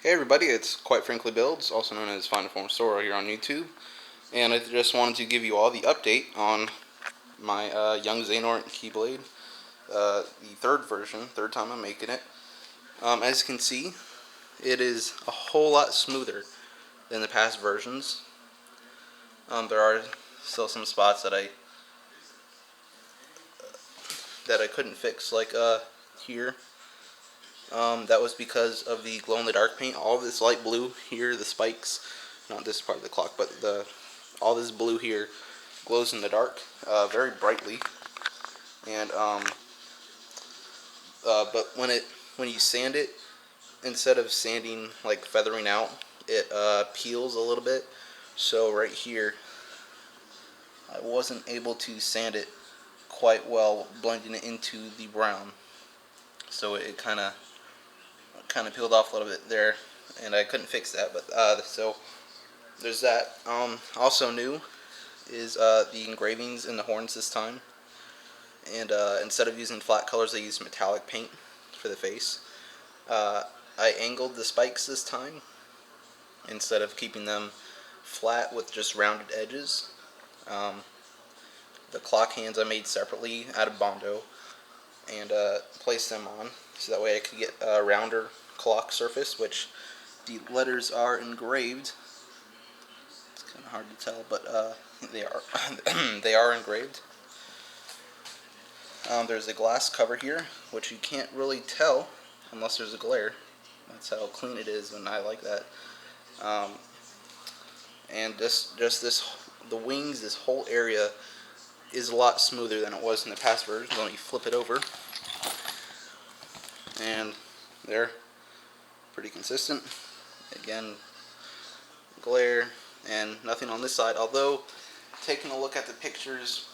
Hey everybody, it's Quite Frankly Builds, also known as Find a Form Store here on YouTube, and I just wanted to give you all the update on my young Xehanort Keyblade, the third version, third time I'm making it. As you can see, it is a whole lot smoother than the past versions. There are still some spots that I couldn't fix, like here. That was because of the glow-in-the-dark paint. All of this light blue here, the spikes, not this part of the clock, but all this blue here glows in the dark very brightly. And but when you sand it, instead of sanding like feathering out, it peels a little bit. So right here, I wasn't able to sand it quite well, blending it into the brown. So it kind of peeled off a little bit there, and I couldn't fix that. But so there's that. Also new is the engravings in the horns this time, and instead of using flat colors, I used metallic paint for the face. I angled the spikes this time instead of keeping them flat with just rounded edges. The clock hands I made separately out of Bondo and placed them on so that way I could get a rounder clock surface, which the letters are engraved. It's kind of hard to tell, but they are they are engraved. There's a glass cover here, which you can't really tell unless there's a glare. That's how clean it is, and I like that. And the wings, this whole area is a lot smoother than it was in the past versions. Let me flip it over, and they're pretty consistent. Again, glare and nothing on this side. Although, taking a look at the pictures,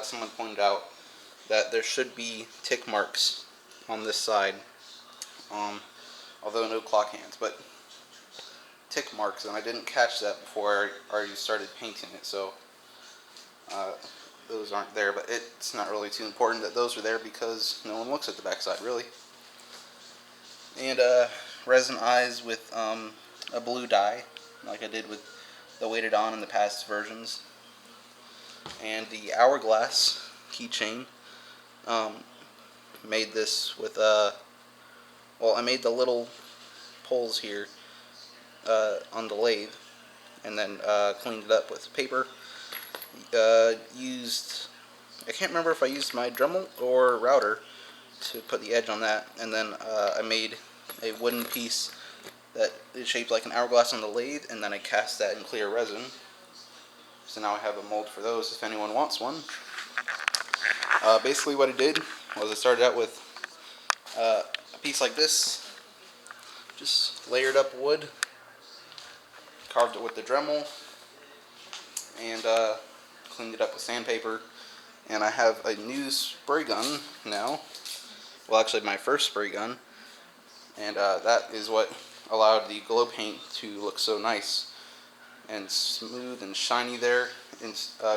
someone pointed out that there should be tick marks on this side, although no clock hands, but tick marks, and I didn't catch that before I already started painting it, so those aren't there, but it's not really too important that those are there because no one looks at the backside really. And resin eyes with a blue dye, like I did with the weighted on in the past versions. And the Hourglass keychain, made this with well, I made the little poles here on the lathe, and then cleaned it up with paper. I can't remember if I used my Dremel or router to put the edge on that, and then I made a wooden piece that is shaped like an hourglass on the lathe, and then I cast that in clear resin. So now I have a mold for those if anyone wants one. Basically what I did was I started out with a piece like this, just layered up wood, carved it with the Dremel, and cleaned it up with sandpaper. And I have a new spray gun now. Well, actually my first spray gun, and that is what allowed the glow paint to look so nice and smooth and shiny there,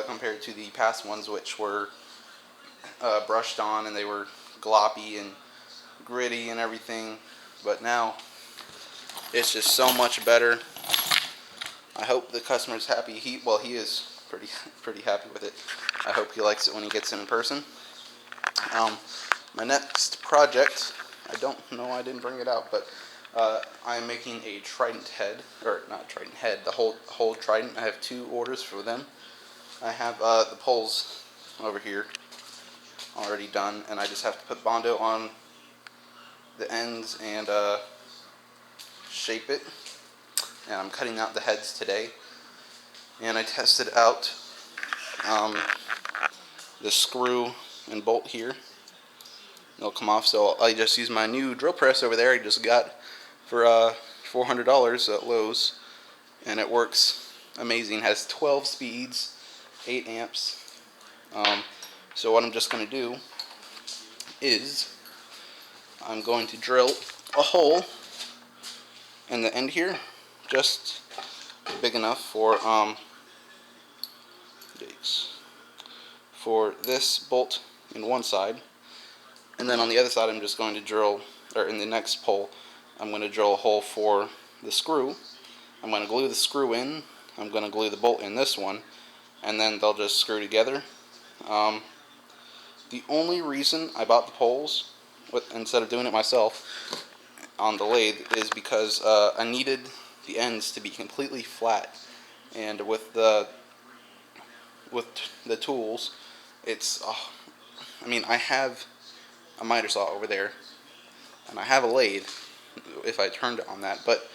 compared to the past ones, which were brushed on and they were gloppy and gritty and everything. But now it's just so much better. I hope the customer's happy. He is pretty happy with it. I hope he likes it when he gets it in person. My next project, I don't know, I didn't bring it out, but I'm making a Trident head, or not Trident head, the whole Trident. I have 2 orders for them. I have the poles over here already done, and I just have to put Bondo on the ends and shape it. And I'm cutting out the heads today. And I tested out the screw and bolt here. It'll come off, so I just use my new drill press over there I just got for $400 at Lowe's, and it works amazing. It has 12 speeds, 8 amps. So what I'm just going to do is I'm going to drill a hole in the end here, just big enough for this bolt in one side, and then on the other side I'm just going to drill, or in the next pole, I'm going to drill a hole for the screw. I'm going to glue the screw in. I'm going to glue the bolt in this one, and then they'll just screw together. The only reason I bought the poles instead of doing it myself on the lathe is because I needed the ends to be completely flat, and with the tools, it's I mean, I have a miter saw over there, and I have a lathe if I turned it on that, but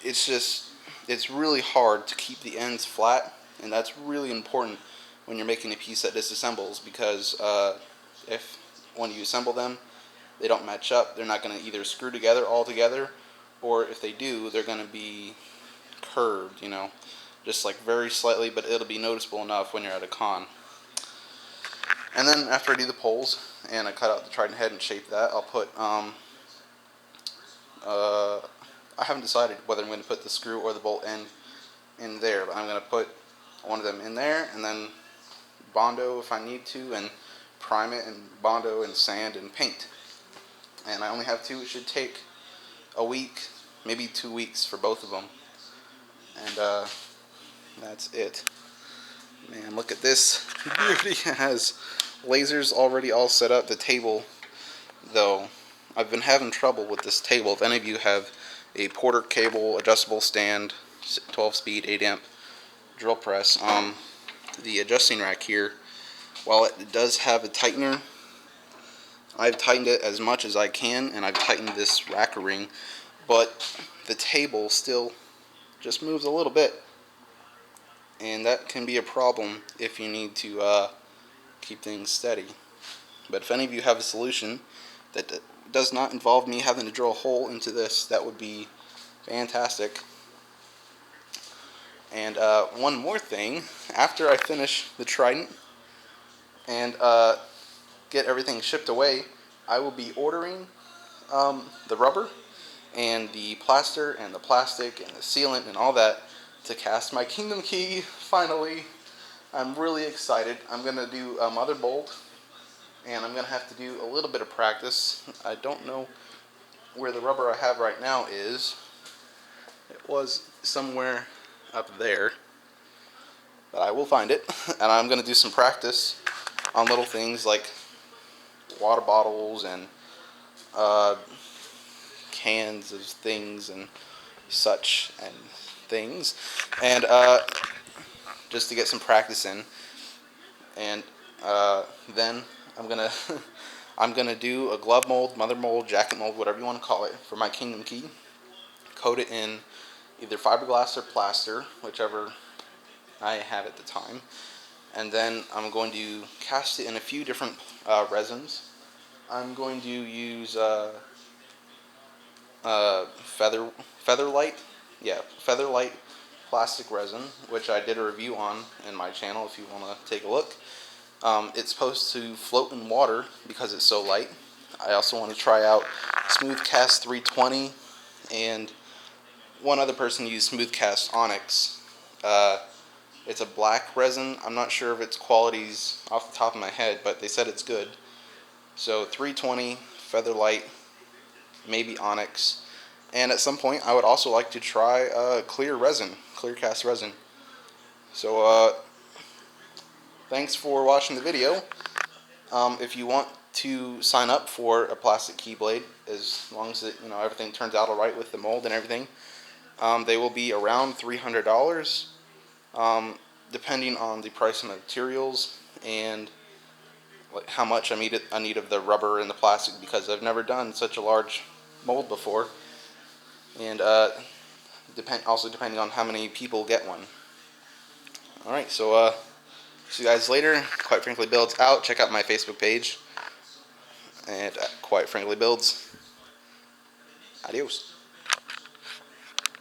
it's really hard to keep the ends flat, and that's really important when you're making a piece that disassembles, because if when you assemble them they don't match up, they're not going to either screw together all together, or if they do, they're going to be curved, you know, just like very slightly, but it'll be noticeable enough when you're at a con. And then after I do the poles and I cut out the Trident head and shape that, I'll put I haven't decided whether I'm going to put the screw or the bolt end in there, but I'm going to put one of them in there, and then Bondo if I need to, and prime it, and Bondo and sand and paint. And I only have two. It should take a week, maybe 2 weeks for both of them. And that's it. Man, look at this. It already has lasers already all set up. The table, though, I've been having trouble with this table. If any of you have a Porter cable adjustable stand, 12 speed, 8 amp drill press, the adjusting rack here, while it does have a tightener, I've tightened it as much as I can, and I've tightened this rack ring, but the table still just moves a little bit, and that can be a problem if you need to keep things steady. But if any of you have a solution that does not involve me having to drill a hole into this, that would be fantastic. And one more thing, after I finish the Trident and get everything shipped away, I will be ordering the rubber and the plaster and the plastic and the sealant and all that to cast my Kingdom Key, finally. I'm really excited. I'm going to do a mother bolt, and I'm going to have to do a little bit of practice. I don't know where the rubber I have right now is. It was somewhere up there, but I will find it, and I'm going to do some practice on little things like water bottles and cans of things and such and things, and just to get some practice in. And then I'm gonna I'm gonna do a glove mold, mother mold, jacket mold, whatever you want to call it, for my Kingdom Key. Coat it in either fiberglass or plaster, whichever I had at the time, and then I'm going to cast it in a few different resins. I'm going to use featherlite, featherlite plastic resin, which I did a review on in my channel if you want to take a look. It's supposed to float in water because it's so light. I also want to try out smoothcast 320, and one other person used smoothcast onyx. It's a black resin. I'm not sure of its qualities off the top of my head, but they said it's good. So 320, featherlight, maybe onyx, and at some point I would also like to try clear cast resin. So thanks for watching the video. If you want to sign up for a plastic Keyblade, as long as everything turns out alright with the mold and everything, they will be around $300, depending on the price of materials and how much I need of the rubber and the plastic, because I've never done such a large mold before, and also depending on how many people get one. Alright, so see you guys later. Quite Frankly Builds out. Check out my Facebook page, and Quite Frankly Builds. Adios.